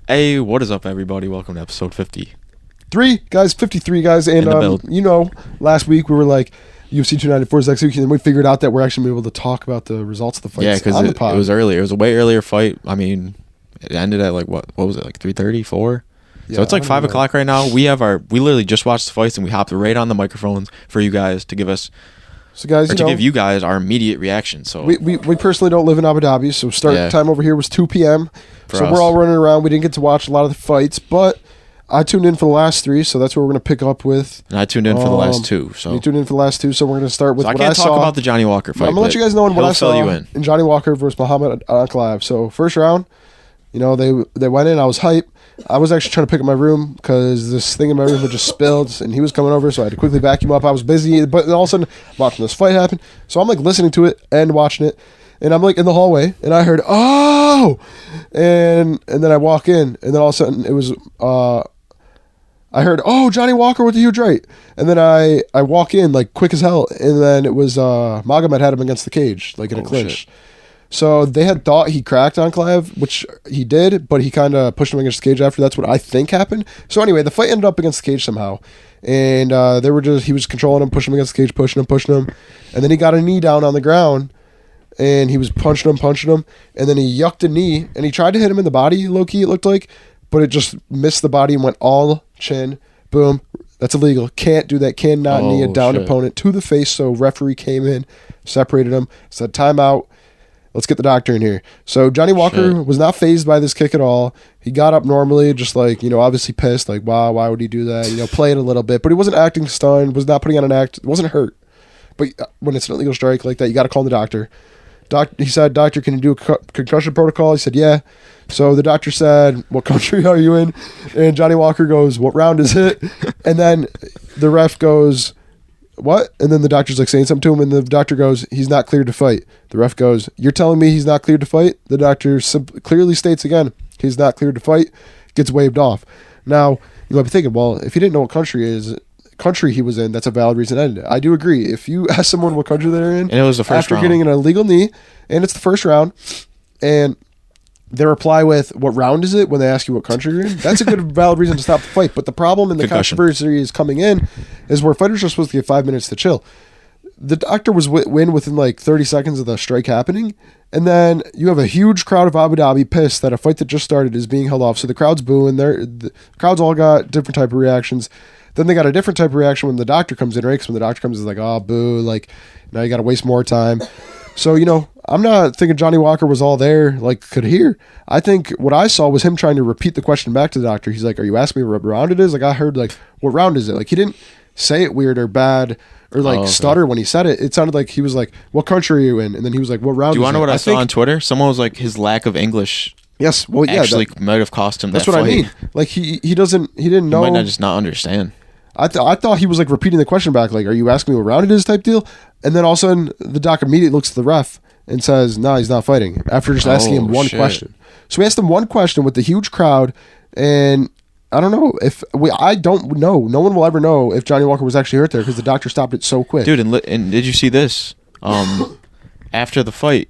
Hey, what is up, everybody? Welcome to episode 53, guys. And, last week we were like, UFC 294 is next week, and then we figured out that we're actually able to talk about the results of the fights. Yeah, because it was earlier. It was a way earlier fight. I mean, it ended at like, what was it, like 3:30, 4? So it's like 5 o'clock right now. We literally just watched the fights, and we hopped right on the microphones for you guys to give us... So guys, give you guys our immediate reaction. So we personally don't live in Abu Dhabi, so start time over here was 2 p.m. So we're all running around. We didn't get to watch a lot of the fights, but I tuned in for the last 3, so that's what we're going to pick up with. And I tuned in for the last 2. So you tuned in for the last 2, so we're going to start with what I saw. I can't talk about the Johnny Walker fight. I'm going to let you guys know what I saw in Johnny Walker versus Muhammad Ankalaev. So first round, they went in. I was hyped. I was actually trying to pick up my room because this thing in my room had just spilled, and he was coming over, so I had to quickly vacuum up. I was busy, but then all of a sudden, watching this fight happen. So I'm like listening to it and watching it, and I'm like in the hallway, and I heard "oh," and then I walk in, and then all of a sudden it was I heard "oh, Johnny Walker with the huge right," and then I walk in like quick as hell, and then it was Magomed had him against the cage like in a clinch. Shit. So they had thought he cracked Ankalaev, which he did, but he kind of pushed him against the cage after. That's what I think happened. So anyway, the fight ended up against the cage somehow. And he was controlling him, pushing him against the cage, pushing him. And then he got a knee down on the ground, and he was punching him. And then he yucked a knee, and he tried to hit him in the body, low-key it looked like, but it just missed the body and went all chin. Boom. That's illegal. Can't do that. Cannot knee a downed opponent to the face. So referee came in, separated him, said timeout. Let's get the doctor in here. So Johnny Walker was not fazed by this kick at all. He got up normally, just like, obviously pissed, like, wow, why would he do that? Play it a little bit. But he wasn't acting stunned, was not putting on an act, wasn't hurt. But when it's an illegal strike like that, you got to call the doctor. He said, doctor, can you do a concussion protocol? He said, yeah. So the doctor said, what country are you in? And Johnny Walker goes, what round is it? And then the ref goes... what? And then the doctor's like saying something to him, and the doctor goes, he's not cleared to fight. The ref goes, you're telling me he's not cleared to fight? The doctor clearly states again, he's not cleared to fight, gets waved off. Now, you might be thinking, well, if he didn't know what country he was in, that's a valid reason to end it. I do agree. If you ask someone what country they're in, and it was the first after round. Getting an illegal knee, and it's the first round, and they reply with, what round is it when they ask you what country you're in? That's a good valid reason to stop the fight. But the problem and the controversy is coming in is where fighters are supposed to get 5 minutes to chill. The doctor was win within like 30 seconds of the strike happening. And then you have a huge crowd of Abu Dhabi pissed that a fight that just started is being held off. So the crowd's booing. The crowd's all got different type of reactions. Then they got a different type of reaction when the doctor comes in, right? Because when the doctor comes in, it's like, oh, boo. Like, now you got to waste more time. So, I'm not thinking Johnny Walker was all there, like, could hear. I think what I saw was him trying to repeat the question back to the doctor. He's like, are you asking me what round it is? Like, I heard, like, what round is it? Like, he didn't say it weird or bad or, like, stutter when he said it. It sounded like he was like, what country are you in? And then he was like, what round is it? Do you want to know what I saw on Twitter? Someone was like, his lack of English yes, well, yeah, actually might have cost him that fight. That's what I mean. Like, he didn't know. He might not just not understand. I thought he was, like, repeating the question back, like, are you asking me what round it is type deal? And then all of a sudden, the doc immediately looks at the ref and says, no, he's not fighting, after just asking him one question. So we asked him one question with the huge crowd, and I don't know if I don't know. No one will ever know if Johnny Walker was actually hurt there because the doctor stopped it so quick. Dude, and did you see this? After the fight,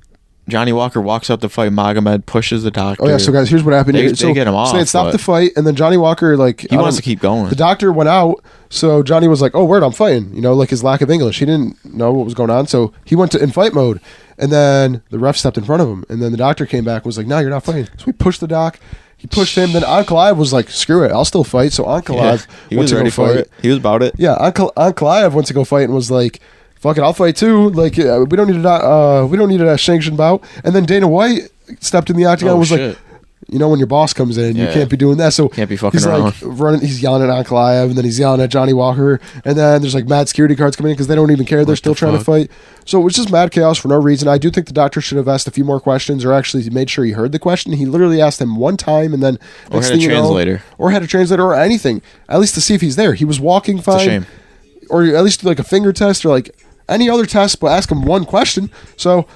Johnny Walker walks up to fight Magomed, pushes the doctor. Oh, yeah, so guys, here's what happened. They get him off. So they stopped the fight, and then Johnny Walker, like... he wants to keep going. The doctor went out, so Johnny was like, oh, word, I'm fighting. Like his lack of English. He didn't know what was going on, so he went to in fight mode. And then the ref stepped in front of him, and then the doctor came back and was like, no, you're not fighting. So we pushed the doc. He pushed him. Then Ankalaev was like, screw it, I'll still fight. So Ankalaev he was ready for it. He was about it. Yeah, Ankalaev went to go fight and was like, fuck it, I'll fight too. Like, we don't need a sanctioned bout. And then Dana White stepped in the octagon and was like, when your boss comes in, you can't be doing that. So can't be fucking he's around. Like running, he's yelling at Ankalaev, and then he's yelling at Johnny Walker, and then there's like mad security guards coming in because they don't even care. They're still trying to fight. So it was just mad chaos for no reason. I do think the doctor should have asked a few more questions, or actually made sure he heard the question. He literally asked him one time, and then or had a translator, or anything, at least to see if he's there. He was walking fine. It's a shame. Or at least do like a finger test or like any other test, but ask him one question. So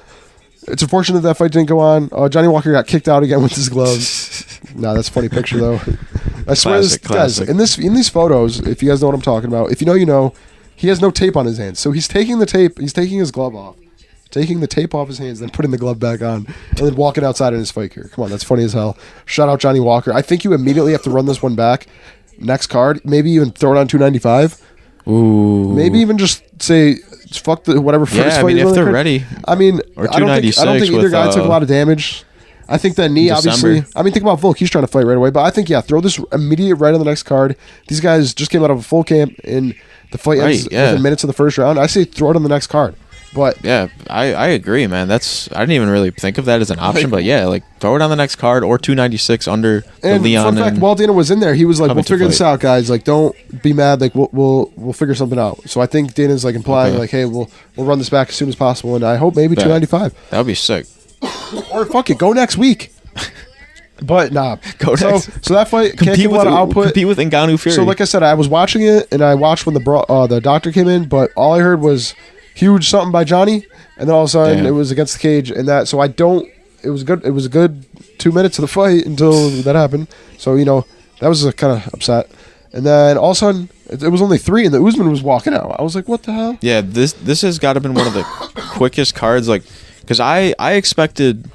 it's unfortunate that fight didn't go on. Johnny Walker got kicked out again with his gloves. No, that's a funny picture though. I swear this guys, in these photos, if you guys know what I'm talking about, if you know, you know, he has no tape on his hands. So he's taking the tape, he's taking his glove off, taking the tape off his hands, then putting the glove back on, and then walking outside in his fight gear. Come on, that's funny as hell. Shout out Johnny Walker. I think you immediately have to run this one back. Next card, maybe even throw it on 295. Ooh. Maybe even just say fuck the whatever first fight. If they're ready. I mean, I don't think either guy took a lot of damage. I think that knee, obviously. I mean, think about Volk. He's trying to fight right away. But I think, throw this immediate right on the next card. These guys just came out of a full camp, and the fight ends within minutes of the first round. I say throw it on the next card. But yeah, I agree, man. I didn't even really think of that as an option. But throw it on the next card or 296 under the Leon. Fun fact, while Dana was in there, he was like, "We'll figure this out, guys. Like, don't be mad. Like, we'll figure something out." So I think Dana's like implying, like, "Hey, we'll run this back as soon as possible." And I hope maybe 295. That would be sick. Or fuck it, go next week. But nah, go next. So that fight can't give a lot of output. Compete with Ngannou Fury. So like I said, I was watching it and I watched when the doctor came in, but all I heard was huge something by Johnny, and then all of a sudden it was against the cage and that. So it was good. It was a good 2 minutes of the fight until that happened. So that was kind of upset. And then all of a sudden it was only 3, and the Usman was walking out. I was like, what the hell? Yeah, this has got to have been one of the quickest cards, like, because I expected.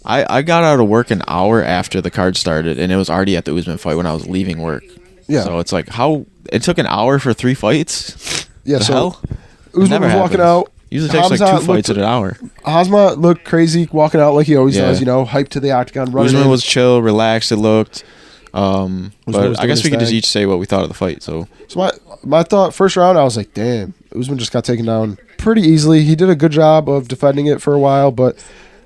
I got out of work an hour after the card started, and it was already at the Usman fight when I was leaving work. Yeah. So it's like, how it took an hour for 3 fights? Yeah. The so hell? Usman was walking out. Usually takes like 2 fights at an hour. Hamza looked crazy walking out like he always does. Hyped to the octagon. Running. Usman was chill, relaxed. It looked. But I guess we could just each say what we thought of the fight. So my thought, first round, I was like, damn, Usman just got taken down pretty easily. He did a good job of defending it for a while, but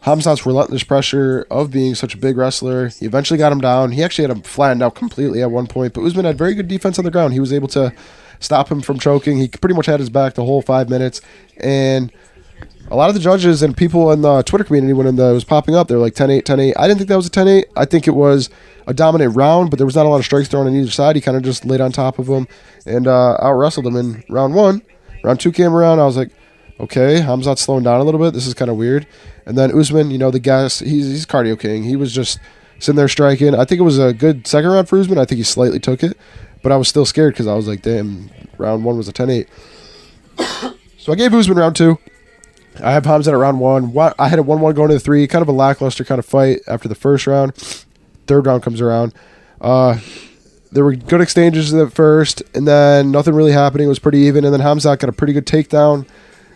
Hamzat's relentless pressure of being such a big wrestler, he eventually got him down. He actually had him flattened out completely at one point, but Usman had very good defense on the ground. He was able to stop him from choking. He pretty much had his back the whole 5 minutes, and a lot of the judges and people in the Twitter community, when it was popping up, they were like 10-8, 10-8. I didn't think that was a 10-8. I think it was a dominant round, but there was not a lot of strikes thrown on either side. He kind of just laid on top of him and out-wrestled him in round 1. Round 2 came around. I was like, okay, Hamzat's slowing down a little bit. This is kind of weird. And then Usman, the gas, he's cardio king. He was just sitting there striking. I think it was a good second round for Usman. I think he slightly took it, but I was still scared because I was like, damn, round 1 was a 10-8. So I gave Usman round 2. I have Hamzat at round 1. I had a 1-1 going to the 3, kind of a lackluster kind of fight after the first round. Third round comes around. There were good exchanges at first, and then nothing really happening. It was pretty even, and then Hamzat got a pretty good takedown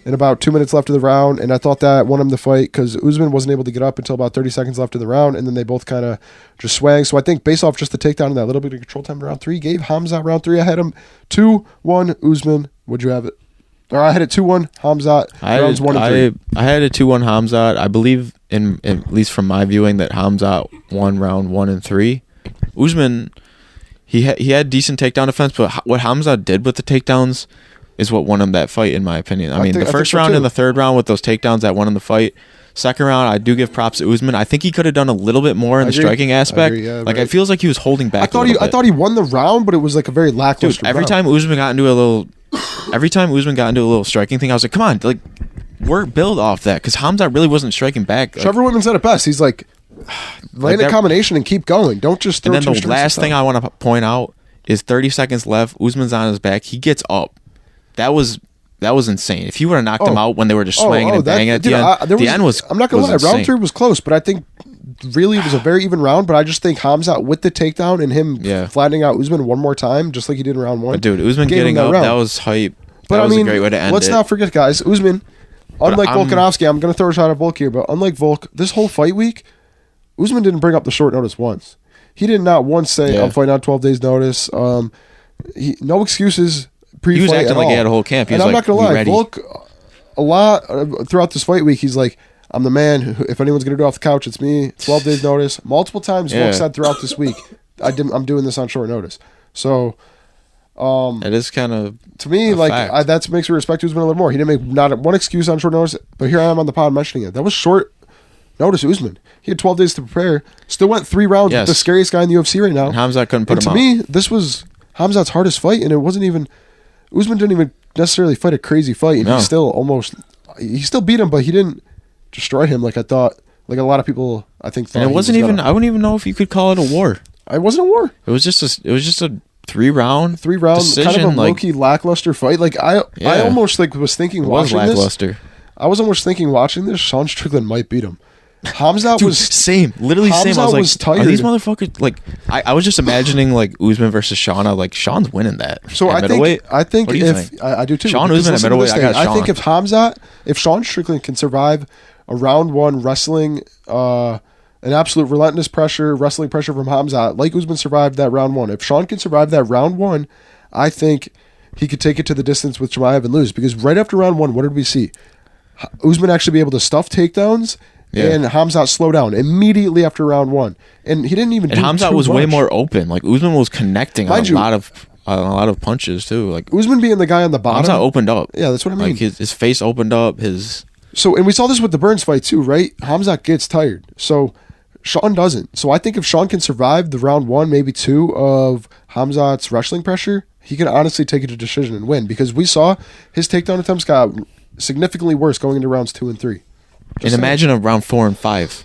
in about 2 minutes left of the round, and I thought that won him the fight because Usman wasn't able to get up until about 30 seconds left in the round, and then they both kind of just swang. So I think based off just the takedown and that little bit of control time in round 3, gave Hamzat round 3. I had him 2-1 Usman. Would you have it? Or I had it 2-1 Hamzat. Rounds 1 and 3. I had a 2-1 Hamzat. I believe, at least from my viewing, that Hamzat won round 1 and 3. Usman, he had decent takedown defense, but what Hamzat did with the takedowns is what won him that fight, in my opinion. I mean, the first round and the third round with those takedowns that won him the fight. Second round, I do give props to Usman. I think he could have done a little bit more in the striking aspect. It feels like he was holding back. I thought he won the round, but it was like a very lackluster. Dude, every time Usman got into a little striking thing, I was like, come on, like, build off that, because Hamzat really wasn't striking back. Trevor Whitman said it best. He's like, land a combination and keep going. Don't just throw. And then the last thing I want to point out is 30 seconds left. Usman's on his back. He gets up. That was insane. If he would have knocked him out when they were just swinging and banging at the end, the end was. I'm not gonna lie. Round 3 was close, but I think really it was a very even round. But I just think Hamzat with the takedown and him flattening out Usman one more time, just like he did in round 1. But dude, Usman getting up, that was hype. But that was a great way to end it. Let's not forget, guys. Usman, unlike Volkanovski, I'm gonna throw a shot at Volk here, but unlike Volk, this whole fight week, Usman didn't bring up the short notice once. He did not once say, "I'm fighting on 12 days notice." No excuses. He was acting like he had a whole camp. He was I'm like, not gonna lie, ready. Volk, a lot throughout this fight week, he's like, "I'm the man. If anyone's gonna do it off the couch, it's me." 12 days notice. Multiple times, Volk said throughout this week, "I'm doing this on short notice." So, it is kind of, to me, like that makes me respect Usman a little more. He didn't make not one excuse on short notice, but here I am on the pod mentioning it. That was short notice, Usman. He had 12 days to prepare. Still went 3 rounds with the scariest guy in the UFC right now. And Hamzat couldn't put him out. To me, this was Hamzat's hardest fight, and it wasn't even. Usman didn't even necessarily fight a crazy fight, and he still beat him, but he didn't destroy him like I thought. Like a lot of people, I think. And it wasn't even. I wouldn't even know if you could call it a war. It wasn't a war. It was just a 3-round decision, kind of a low-key lackluster fight. Like I almost was thinking watching lackluster. I was almost thinking watching this, Sean Strickland might beat him. Hamzat was same, literally same. I was like, tired. Are these motherfuckers like? I was just imagining like Usman versus Sean. I was like, Sean's winning that. So I think if I do too. Sean Usman at middleweight. I think if Sean Strickland can survive a round one wrestling, an absolute relentless wrestling pressure from Hamzat, like Usman survived that round one. If Sean can survive that round one, I think he could take it to the distance with Chimaev and lose. Because right after round one, what did we see? Usman actually be able to stuff takedowns. Yeah. And Hamzat slow down immediately after round one, and he didn't even. And Hamzat was way more open. Like Usman was connecting on a lot of punches too. Like Usman being the guy on the bottom. Hamzat opened up. Yeah, that's what I mean. Like his face opened up. And we saw this with the Burns fight too, right? Hamzat gets tired, so Sean doesn't. So I think if Sean can survive the round one, maybe two of Hamzat's wrestling pressure, he can honestly take it to decision and win. Because we saw his takedown attempts got significantly worse going into rounds 2 and 3. And imagine around 4 and 5.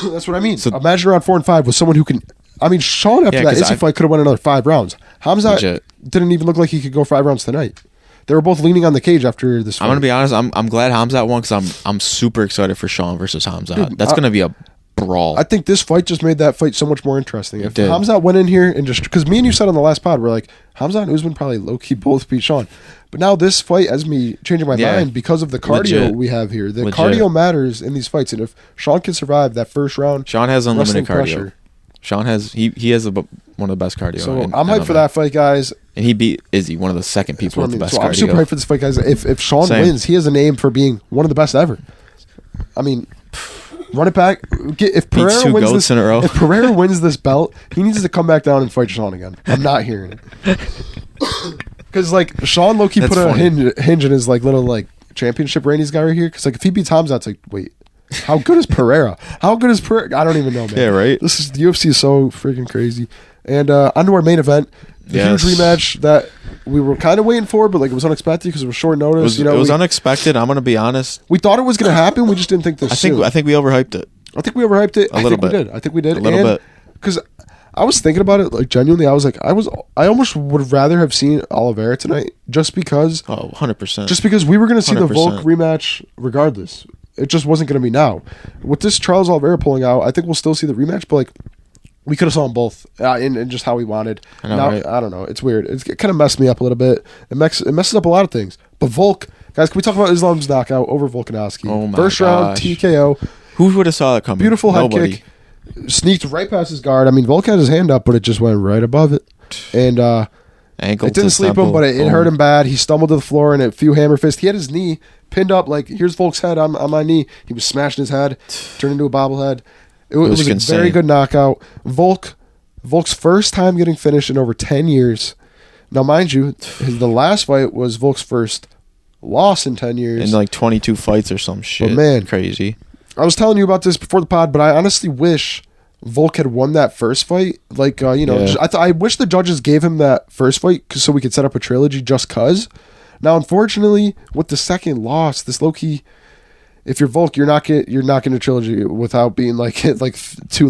That's what I mean. So imagine around 4 and 5 with someone who can. I mean, Sean after that Izzy fight could have won another 5 rounds. Hamzat didn't even look like he could go 5 rounds tonight. They were both leaning on the cage after this fight. I'm gonna be honest. I'm glad Hamzat won because I'm super excited for Sean versus Hamzat. Dude, that's gonna be a brawl. I think this fight just made that fight so much more interesting. If Hamzat went in here and just because me and you said on the last pod, we're like Hamzat and Usman probably low key both beat Sean. But now this fight has me changing my mind because of the cardio we have here. The cardio matters in these fights, and if Sean can survive that first round, Sean has unlimited cardio. Pressure, Sean has he has one of the best cardio. So I'm hyped for that fight, guys. And he beat Izzy, one of the second people with the best cardio. I'm super hyped for this fight, guys. If Sean wins, he has a name for being one of the best ever. I mean, run it back. If Pereira wins this belt, he needs to come back down and fight Sean again. I'm not hearing it. Because like Sean low-key put a hinge in his like little like championship reign he's got right here. Because like if he beats Hamzat, it's like wait, how good is Pereira? How good is Pereira? I don't even know, man. Yeah, right. The UFC is so freaking crazy. And onto our main event, the huge rematch that we were kind of waiting for, but like it was unexpected because it was short notice. It was unexpected. I'm gonna be honest. We thought it was gonna happen. We just didn't think this. I think we overhyped it. I think we overhyped it. A little bit. I think we did. A little bit. Because I was thinking about it, like genuinely, I was like, I almost would rather have seen Oliveira tonight, just because. 100%. Just because we were going to see 100%. the Volk rematch regardless. It just wasn't going to be now. With this Charles Oliveira pulling out, I think we'll still see the rematch, but like, we could have saw them both in just how we wanted. I know, right? I don't know. It's weird. It kind of messed me up a little bit. It messes up a lot of things. But Volk, guys, can we talk about Islam's knockout over Volkanovski? Oh my First round TKO. Who would have saw that coming? Beautiful head kick. Sneaked right past his guard. I mean, Volk had his hand up, but it just went right above it. And ankle it didn't sleep him, but it hurt him bad. He stumbled to the floor and a few hammer fists. He had his knee pinned up, like, here's Volk's head on my knee. He was smashing his head, turned into a bobblehead. It was a very good knockout. Volk's first time getting finished in over 10 years. Now, mind you, the last fight was Volk's first loss in 10 years. In like 22 fights or some shit. But man, crazy. I was telling you about this before the pod, but I honestly wish Volk had won that first fight. Like, I wish the judges gave him that first fight so we could set up a trilogy just cause. Now, unfortunately, with the second loss, this low-key, if you're Volk, you're not getting a trilogy without being like two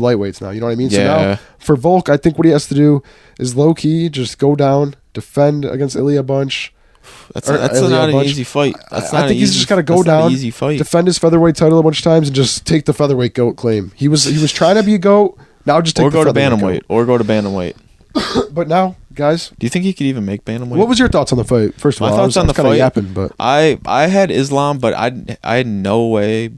lightweights now. You know what I mean? Yeah. So now, for Volk, I think what he has to do is low-key just go down, defend against Ilya a bunch. That's not an easy fight. I think he's just got to go down, easy fight. Defend his featherweight title a bunch of times, and just take the featherweight GOAT claim. He was trying to be a GOAT. Now just take go to bantamweight. Or go to bantamweight. But now, guys, do you think he could even make bantamweight? What was your thoughts on the fight? First of all, my thoughts on the fight. Yapping, but I had Islam, but I had no way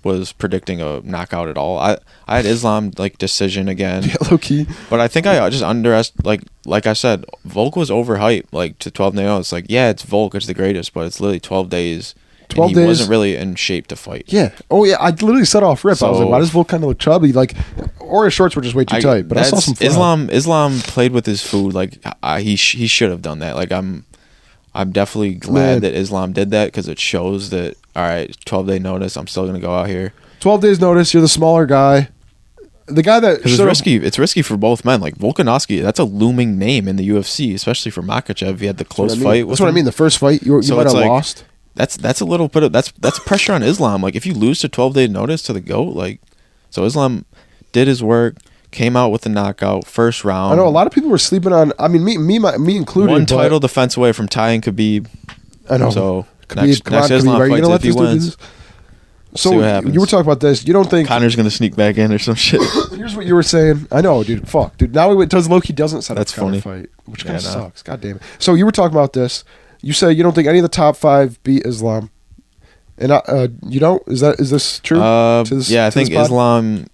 was predicting a knockout at all. I had Islam like decision again. Yeah, low key. But I think I just underestimated. Like I said, Volk was overhyped. Like to 12 days, it's like it's Volk, it's the greatest, but it's literally 12 days. 12 days. He wasn't really in shape to fight. Yeah. Oh yeah. I literally said off rip. I was like, why does Volk kind of look chubby? Like, or his shorts were just way too tight. But I saw some Islam played with his food. Like he should have done that. Like I'm definitely glad that Islam did that because it shows that, all right, 12-day notice, I'm still going to go out here. 12 days notice, you're the smaller guy. The guy that... Because it's risky. It's risky for both men. Like, Volkanovski, that's a looming name in the UFC, especially for Makachev. He had the close fight. That's what I mean. The first fight, you might have lost. That's a little bit of... That's pressure on Islam. Like, if you lose to 12-day notice to the GOAT, like... So Islam did his work, came out with the knockout, first round. I know a lot of people were sleeping on... I mean, me included. One title defense away from tying Khabib. I know. So Next Islam are you fight, gonna let if he this dude do wins, this? So you were talking about this. You don't think Connor's gonna sneak back in or some shit? Here's what you were saying. I know, dude. Fuck, dude. Now he does Loki doesn't set up That's funny. fight, which kind of sucks. God damn it. So you were talking about this. You say you don't think any of the top 5 beat Islam, and you don't. Is this true? I think Islam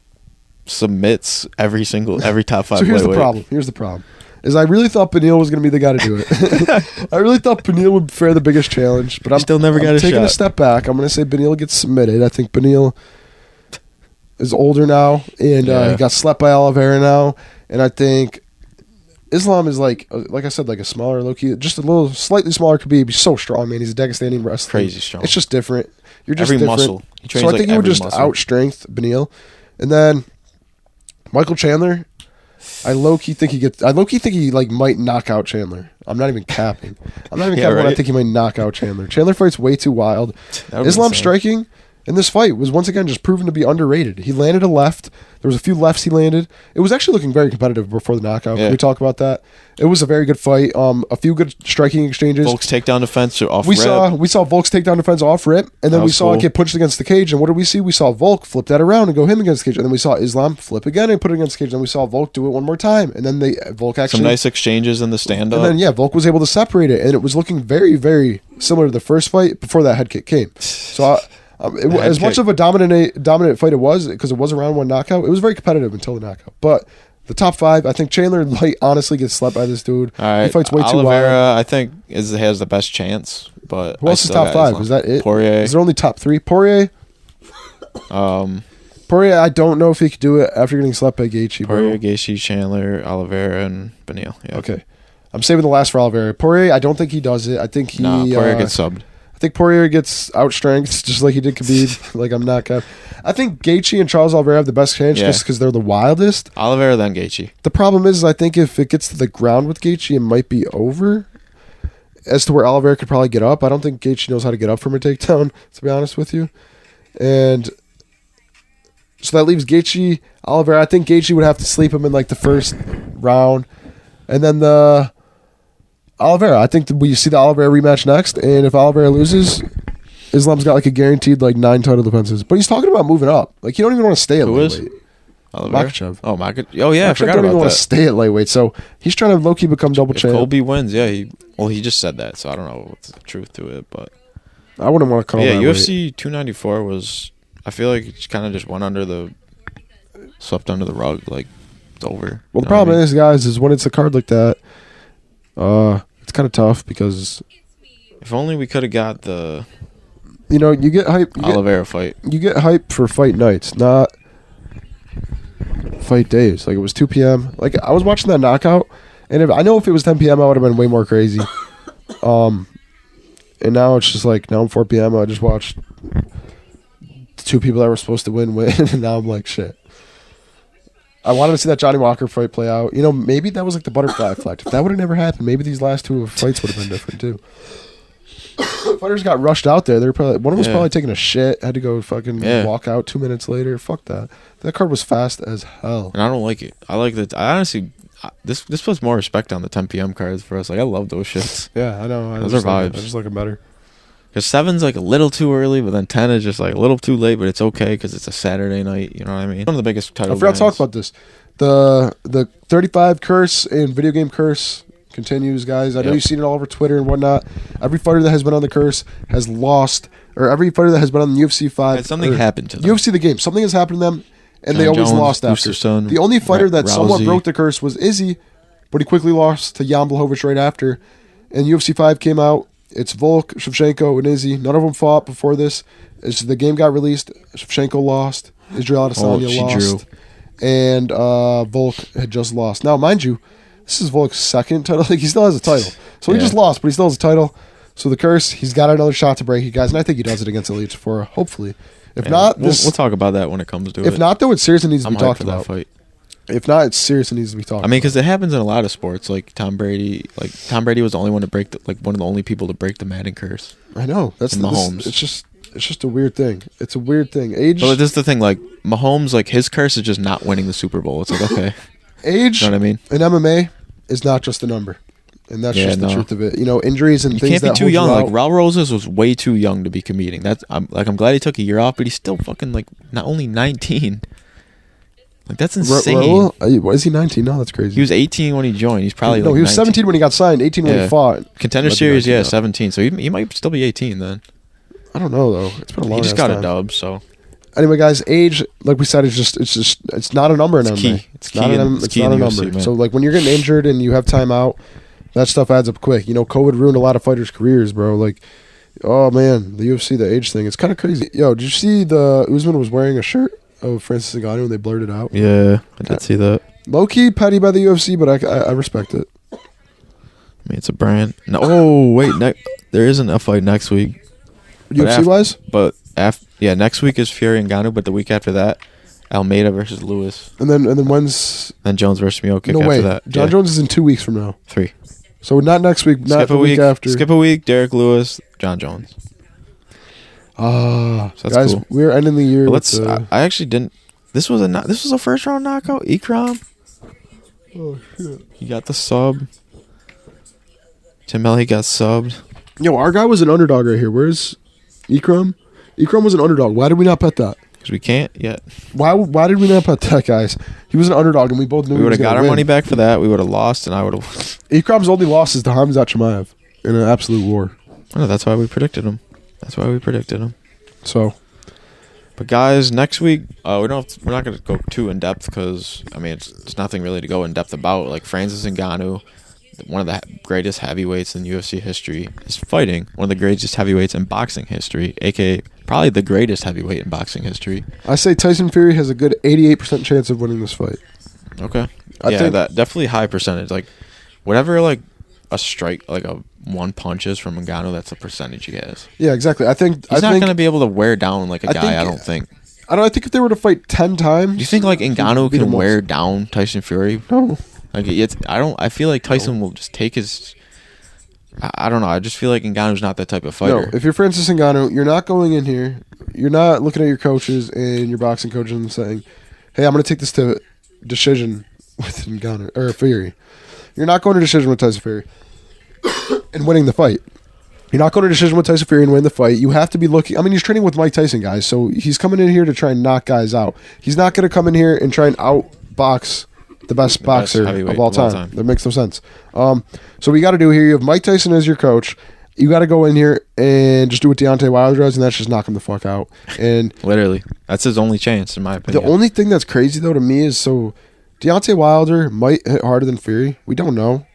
submits every top 5. So here's the problem. Here's the problem. Is I really thought Beneil was going to be the guy to do it. I really thought Beneil would fare the biggest challenge, but I'm still never got a taking shot. a step back. I'm going to say Beneil gets submitted. I think Beneil is older now, and he got slept by Oliveira now, and I think Islam is like I said, like a smaller Loki, just a little slightly smaller Khabib. He's so strong, man. He's a Dagestani wrestler. Crazy strong. It's just different. You're just every different. muscle. He trains so I think he would just muscle. outstrength Beneil, and then Michael Chandler. I low-key think he like might knock out Chandler. I'm not even capping. When I think he might knock out Chandler. Chandler fights way too wild. Islam striking in this fight was once again just proven to be underrated. He landed a left. There was a few lefts he landed. It was actually looking very competitive before the knockout. Yeah. Can we talk about that? It was a very good fight. A few good striking exchanges. Volk's takedown defense off We rip. saw Volk's takedown defense off rip, and then we saw it get punched against the cage. And what did we see? We saw Volk flip that around and go him against the cage. And then we saw Islam flip again and put it against the cage. And then we saw Volk do it one more time. And then Volk actually... Some nice exchanges in the stand-up. And then, Volk was able to separate it. And it was looking very, very similar to the first fight before that head kick came. So... as much of a dominant fight it was, because it was a round 1 knockout, it was very competitive until the knockout. But the top 5, I think Chandler might honestly get slept by this dude. All right. He fights way too Oliveira, wild. I think, has the best chance. But who else is top 5? Is that it? Poirier. Is there only top 3? Poirier, I don't know if he could do it after getting slept by Gaethje. Poirier, Gaethje, Chandler, Oliveira, and Beneil. Yeah. Okay. I'm saving the last for Oliveira. Poirier, I don't think he does it. I think Poirier gets subbed. I think Poirier gets outstrengthed just like he did Khabib. Like, I'm not gonna... I think Gaethje and Charles Oliveira have the best chance just because they're the wildest. Oliveira, then Gaethje. The problem is I think if it gets to the ground with Gaethje, it might be over. As to where Oliveira could probably get up. I don't think Gaethje knows how to get up from a takedown, to be honest with you. And so that leaves Gaethje, Oliveira. I think Gaethje would have to sleep him in like the first round. And then the... Oliveira, I think we see the Oliveira rematch next, and if Oliveira loses, Islam's got like a guaranteed like 9 title defenses. But he's talking about moving up. Like, he don't even want to stay at lightweight. Makhachev. Oh, Makhachev. Oh, yeah, I forgot don't about even want that. to stay at lightweight, so he's trying to low-key become double champ. Colby wins, he just said that, so I don't know what's the truth to it, but... I wouldn't want to call that UFC 294 was... I feel like it kind of just went swept under the rug, like, it's over. Well, the problem is, guys, is when it's a card like that, it's kind of tough because... If only we could have got the... You get hype... Oliveira fight. You get hype for fight nights, not fight days. Like, it was 2 p.m. Like, I was watching that knockout, and I know if it was 10 p.m., I would have been way more crazy. And now it's just like, now I'm 4 p.m., I just watched the 2 people that were supposed to win, and now I'm like, shit. I wanted to see that Johnny Walker fight play out. Maybe that was like the butterfly effect. If that would have never happened, maybe these last 2 fights would have been different too. Fighters got rushed out there. They were probably one of them was probably taking a shit. Had to go fucking walk out 2 minutes later. Fuck that. That card was fast as hell. And I don't like it. I like that. I honestly, this puts more respect on the 10 p.m. cards for us. Like, I love those shits. Yeah, I know. Those are vibes. I just like them better. Because 7's like a little too early, but then 10 is just like a little too late, but it's okay because it's a Saturday night. You know what I mean? One of the biggest title. I forgot to talk about this. The 35 curse and video game curse continues, guys. I know you've seen it all over Twitter and whatnot. Every fighter that has been on the curse has lost, or every fighter that has been on the UFC 5. Something happened to them. UFC the game. Something has happened to them, and John they always Jones, lost after. Gustafsson, The only fighter that somewhat Rousey. broke the curse was Izzy, but he quickly lost to Jan Blachowicz right after. And UFC 5 came out. It's Volk, Shevchenko, and Izzy. None of them fought before this. As the game got released, Shevchenko lost. Israel Adesanya lost. Drew. And Volk had just lost. Now, mind you, this is Volk's second title. Like, he still has a title. So he just lost, but he still has a title. So the curse, he's got another shot to break it, guys. And I think he does it against Elite Sephora, hopefully. If not, we'll talk about that when it comes to it. If not, though, it seriously needs to be hyped talked for that about. fight. If not, it seriously needs to be talked about. I mean, because it happens in a lot of sports. Like Tom Brady. Like Tom Brady was the only one to break one of the only people to break the Madden curse. I know. That's Mahomes. It's just a weird thing. It's a weird thing. Age. But this is the thing. Like Mahomes, like his curse is just not winning the Super Bowl. It's like, okay. Age. You know what I mean? In MMA is not just a number. And that's just the truth of it. You know, injuries and things that can't be too young. Like, Raul Rosas was way too young to be competing. I'm glad he took a year off, but he's still fucking, like, not only 19. Like, that's insane. Raul, is he 19? No, that's crazy. He was 18 when he joined. He's probably, he was 17 when he got signed, 18 when he fought. Contender Series, 17. So he might still be 18 then. I don't know, though. It's been a long time. He just got a dub, so. Anyway, guys, age, like we said, it's not a number in MMA. It's not a number. UFC, so, like, when you're getting injured and you have time out, that stuff adds up quick. You know, COVID ruined a lot of fighters' careers, bro. Like, oh, man, the UFC, the age thing, it's kind of crazy. Yo, did you see Usman was wearing a shirt of Francis Ngannou and they blurred it out? Yeah, I did see that. Low-key petty by the UFC, but I respect it. I mean, it's a brand. No, oh, wait, there isn't a fight next week. UFC-wise? But, next week is Fury and Ngannou, but the week after that, Almeida versus Lewis. And then when's... Then Jones versus Miocic after that. John Jones is in 2 weeks from now. 3. So not next week, not the week after. Skip a week, Derek Lewis, John Jones. So guys, cool. We're ending the year. I actually didn't. This was a first round knockout. Ikram. Oh shit! He got the sub. Tim Melly got subbed. Yo, our guy was an underdog right here. Where's Ikram? Ikram was an underdog. Why did we not bet that? Because we can't yet. Why did we not bet that, guys? He was an underdog, and we both knew we would have got our money back for that. We would have lost, and I would have. Ikram's only loss is to Hamzat Chimaev in an absolute war. Oh, that's why we predicted him. So, but guys, next week we're not going to go too in depth because I mean it's nothing really to go in depth about. Like Francis Ngannou, one of the greatest heavyweights in UFC history, is fighting one of the greatest heavyweights in boxing history, aka probably the greatest heavyweight in boxing history. I say Tyson Fury has a good 88% chance of winning this fight. Okay, I think that definitely high percentage. Like whatever, like a strike, like a one punches from Ngannou, that's the percentage he has. Yeah, exactly. I think he's not going to be able to wear down like a guy. I don't think. I think if they were to fight 10 times, do you think like Ngannou can wear down Tyson Fury? No. Like I feel like Tyson will just take his. I don't know. I just feel like Ngannou's not that type of fighter. No, if you're Francis Ngannou, you're not going in here. You're not looking at your coaches and your boxing coaches and saying, "Hey, I'm going to take this to decision with Ngannou or Fury." You're not going to decision with Tyson Fury and winning the fight. You're not going to decision with Tyson Fury and win the fight. You have to be looking. I mean, he's training with Mike Tyson, guys, so he's coming in here to try and knock guys out. He's not going to come in here and try and outbox the best boxer of all time. That makes no sense. So what you got to do here, you have Mike Tyson as your coach. You got to go in here and just do what Deontay Wilder does, and that's just knock him the fuck out. And literally, that's his only chance, in my opinion. The only thing that's crazy, though, to me is Deontay Wilder might hit harder than Fury. We don't know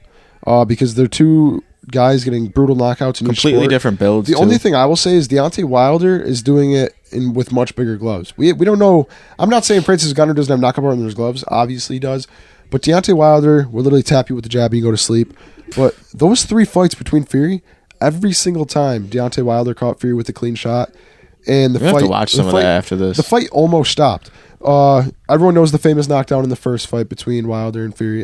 because they're two guys getting brutal knockouts in completely different builds. The only thing I will say is Deontay Wilder is doing it with much bigger gloves. We don't know. I'm not saying Francis Ngannou doesn't have knockout power in his gloves. Obviously he does. But Deontay Wilder will literally tap you with the jab and you go to sleep. But those 3 fights between Fury, every single time Deontay Wilder caught Fury with a clean shot. And the fight, have to watch some of that after this. The fight almost stopped. Everyone knows the famous knockdown in the first fight between Wilder and Fury.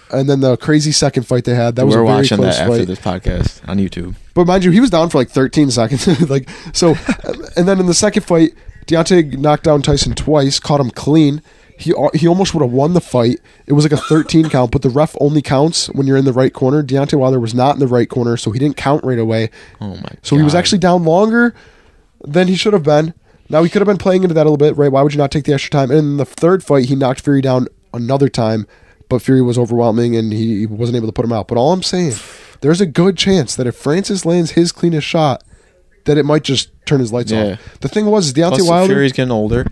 And then the crazy second fight they had. That was a very close fight. We're watching that after this podcast on YouTube. But mind you, he was down for like 13 seconds. And then in the second fight, Deontay knocked down Tyson twice, caught him clean. He almost would have won the fight. It was like a 13 count, but the ref only counts when you're in the right corner. Deontay Wilder was not in the right corner, so he didn't count right away. Oh my God. So he was actually down longer than he should have been. Now, he could have been playing into that a little bit, right? Why would you not take the extra time? And in the third fight, he knocked Fury down another time, but Fury was overwhelming, and he wasn't able to put him out. But all I'm saying, there's a good chance that if Francis lands his cleanest shot, that it might just turn his lights off. The thing was, Deontay Wilder... Fury's getting older.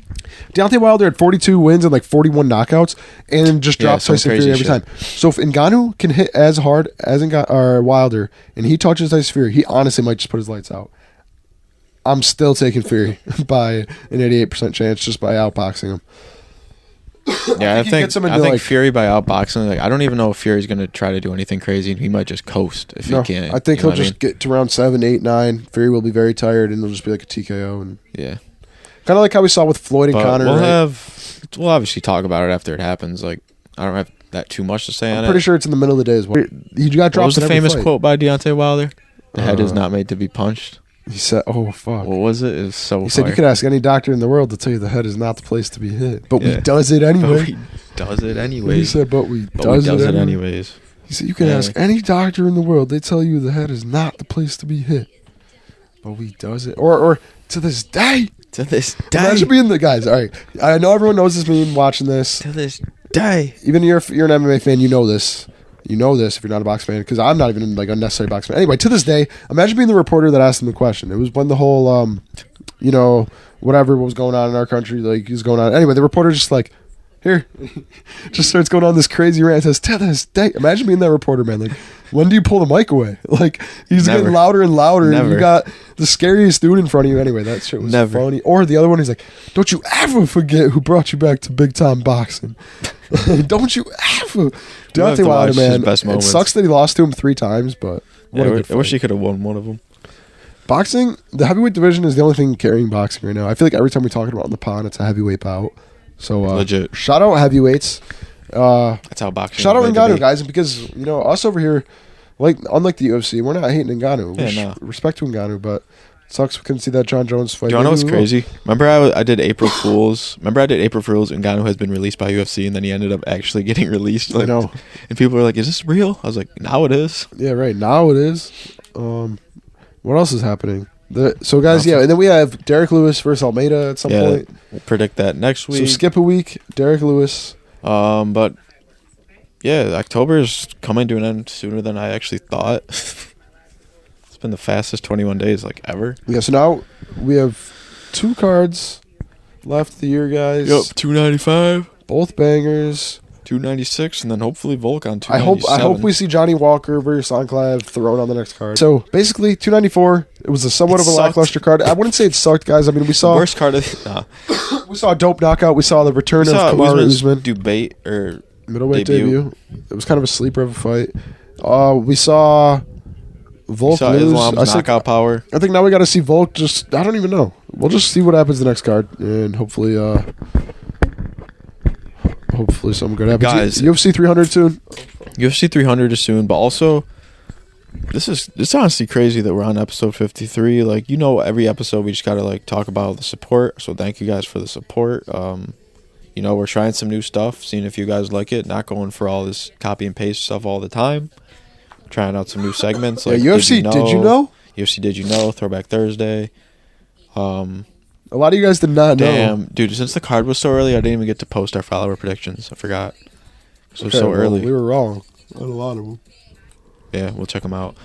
Deontay Wilder had 42 wins and like 41 knockouts, and just dropped Tyson Fury every time. So if Ngannou can hit as hard as Wilder, and he touches Tyson Fury, he honestly might just put his lights out. I'm still taking Fury by an 88% chance just by outboxing him. Yeah, I think Fury by outboxing. Like, I don't even know if Fury's going to try to do anything crazy. He might just coast if he can. I think he'll just get to round 7, 8, 9. Fury will be very tired, and it'll just be like a TKO. And yeah, kind of like how we saw with Floyd and Conor. We'll obviously talk about it after it happens. Like, I don't have that too much to say on it. I'm pretty sure it's in the middle of the day as well. He got dropped. What was the famous quote by Deontay Wilder? The head is not made to be punched. He said, "Oh fuck." What was it? It was so. He said, "You could ask any doctor in the world to tell you the head is not the place to be hit, but we does it anyway." But we does it anyways. He said, "But we does it anyways." He said, you can ask any doctor in the world. They tell you the head is not the place to be hit. But he does it. Or to this day. To this day. Imagine being the guys. All right. I know everyone knows this meme watching this. To this day. Even if you're an MMA fan, you know this. You know this if you're not a box fan. Because I'm not even like a necessary box fan. Anyway, to this day, imagine being the reporter that asked him the question. It was when the whole, whatever was going on in our country, like, is going on. Anyway, the reporter just like, here, just starts going on this crazy rant. Says, to this day. Imagine being that reporter, man. Like, when do you pull the mic away? Like, he's getting louder and louder. And you got the scariest dude in front of you. Anyway, that shit was funny. Or the other one, he's like, don't you ever forget who brought you back to big time boxing. Don't you ever. Deontay Wilder, man. It sucks that he lost to him 3 times, but I wish he could have won one of them. Boxing, the heavyweight division is the only thing carrying boxing right now. I feel like every time we talk about it on the pod, it's a heavyweight bout. So legit. Shout out heavyweights. That's how boxing. Shout out Ngannou, guys, because us over here, like unlike the UFC, we're not hating Ngannou. Respect to Ngannou, but it sucks we couldn't see that John Jones fight. Do you know what's crazy? Remember I did April Fools. Ngannou has been released by UFC, and then he ended up actually getting released. Like, I know. And people were like, "Is this real?" I was like, "Now it is." Yeah, right. Now it is. What else is happening? So, guys, and then we have Derek Lewis versus Almeida at some point. We'll predict that next week. So, skip a week, Derek Lewis. But, yeah, October is coming to an end sooner than I actually thought. It's been the fastest 21 days, like, ever. Yeah, so now we have 2 cards left of the year, guys. Yep, 295. Both bangers. 296, and then hopefully Volk on 297. I hope we see Johnny Walker versus Enclave thrown on the next card. So basically, 294. It was somewhat of a lackluster card. I wouldn't say it sucked, guys. I mean, we saw the worst card of we saw a dope knockout. We saw the return of Kamaru Usman debate or middleweight debut. It was kind of a sleeper of a fight. We saw Volk lose. Islam's knockout power. I think now we got to see Volk. I don't even know. We'll just see what happens the next card, and hopefully something good happens. Guys, UFC 300 soon. UFC 300 is soon, but also it's honestly crazy that we're on episode 53. Like, every episode we just gotta like talk about the support. So thank you guys for the support. We're trying some new stuff, seeing if you guys like it. Not going for all this copy and paste stuff all the time. Trying out some new segments. Like UFC, did you know? UFC, did you know? Throwback Thursday. A lot of you guys did not know. Damn, dude, since the card was so early, I didn't even get to post our follower predictions. I forgot. So it was so early. We were wrong on a lot of them. Yeah, we'll check them out.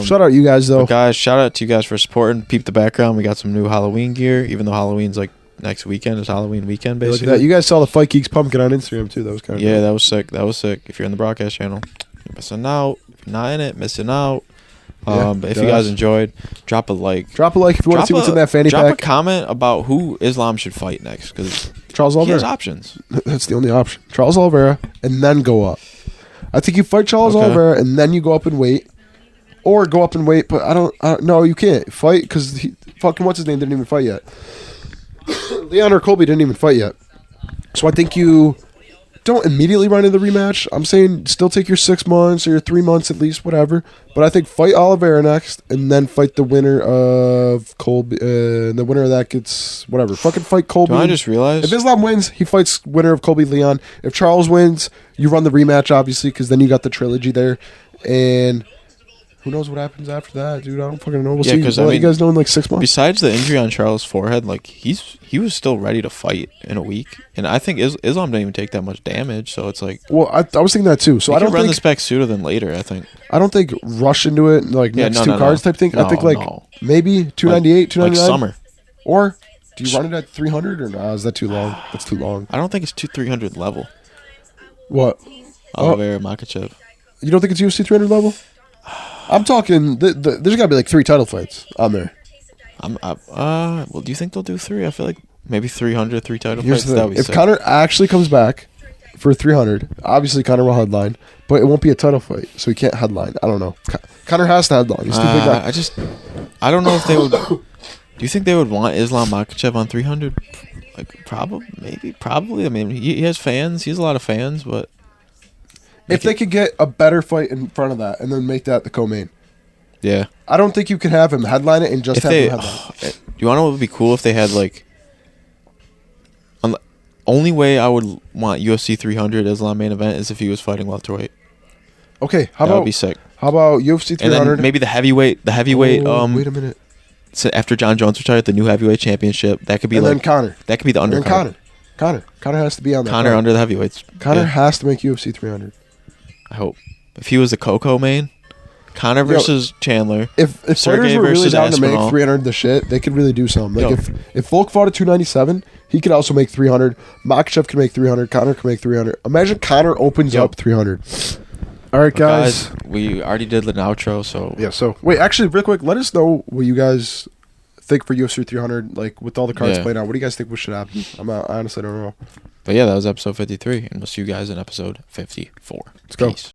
Shout out you guys, though. Guys, shout out to you guys for supporting. Peep the background. We got some new Halloween gear, even though Halloween's like next weekend. It's Halloween weekend, basically. Look at that. You guys saw the Fight Geeks pumpkin on Instagram, too. That was kind of cool. That was sick. That was sick. If you're in the broadcast channel, you're missing out. If you're not in it, missing out. But if you guys enjoyed, drop a like. Drop a like if you want to see what's in that fanny pack. Drop a comment about who Islam should fight next, because Charles Oliveira. He has options. That's the only option. Charles Oliveira, and then go up. I think you fight Charles Oliveira, and then you go up and wait. Or go up and wait, but I don't no, you can't fight, because fucking what's his name didn't even fight yet. Leon or Colby didn't even fight yet. So I think you don't immediately run into the rematch. I'm saying still take your 6 months or your 3 months at least, whatever. But I think fight Oliveira next, and then fight the winner of Colby. The winner of that gets whatever. Fucking fight Colby. I just realized if Islam wins, he fights winner of Colby Leon. If Charles wins, you run the rematch, obviously, because then you got the trilogy there. And who knows what happens after that, dude? I don't fucking know. We'll see. Because you guys know in like 6 months. Besides the injury on Charles' forehead, like he was still ready to fight in a week, and I think Islam didn't even take that much damage. So it's like, well, I was thinking that too. So I don't run this back sooner than later. I think. I don't think rush into it like next two cards type thing. I think maybe 298, 299, like summer. Or do you run it at 300 or no? Is that too long? That's too long. I don't think it's 300 level. What? Oliveira Makhachev. You don't think it's UFC 300 level? I'm talking. There's got to be like 3 title fights on there. Well, do you think they'll do 3? I feel like maybe 300, 3 title fights. That'd be if sick. Conor actually comes back for 300, obviously Conor will headline, but it won't be a title fight, so he can't headline. I don't know. Conor has to headline. He's too big guy. I don't know if they would. Do you think they would want Islam Makhachev on 300? Like probably. I mean, he has fans. He has a lot of fans, but. If they could get a better fight in front of that and then make that the co-main. Yeah. I don't think you could have him headline it and just have him headline it. Do you want to know what would be cool if they had like... Only way I would want UFC 300 Islam main event is if he was fighting welterweight. Okay, That would be sick. How about UFC 300? And then maybe the heavyweight. Wait a minute. So after John Jones retired, the new heavyweight championship. That could be and like then Conor. That could be the And then undercard. Conor has to be on that. Conor under the heavyweights. Conor has to make UFC 300. I hope. If he was the Coco main, Conor versus Chandler. If fighters Sergey were really versus down to make Aspinall. 300 the shit, they could really do something. Like Yo. if Volk fought at 297, he could also make 300. Makachev could make 300. Conor could make 300. Imagine Conor opens up 300. All right, guys. We already did the outro, so Yeah. So wait, actually, real quick, let us know what you guys think for UFC 300. Like with all the cards playing out, what do you guys think should happen? I honestly don't know. But yeah, that was episode 53, and we'll see you guys in episode 54. Let's go. Peace.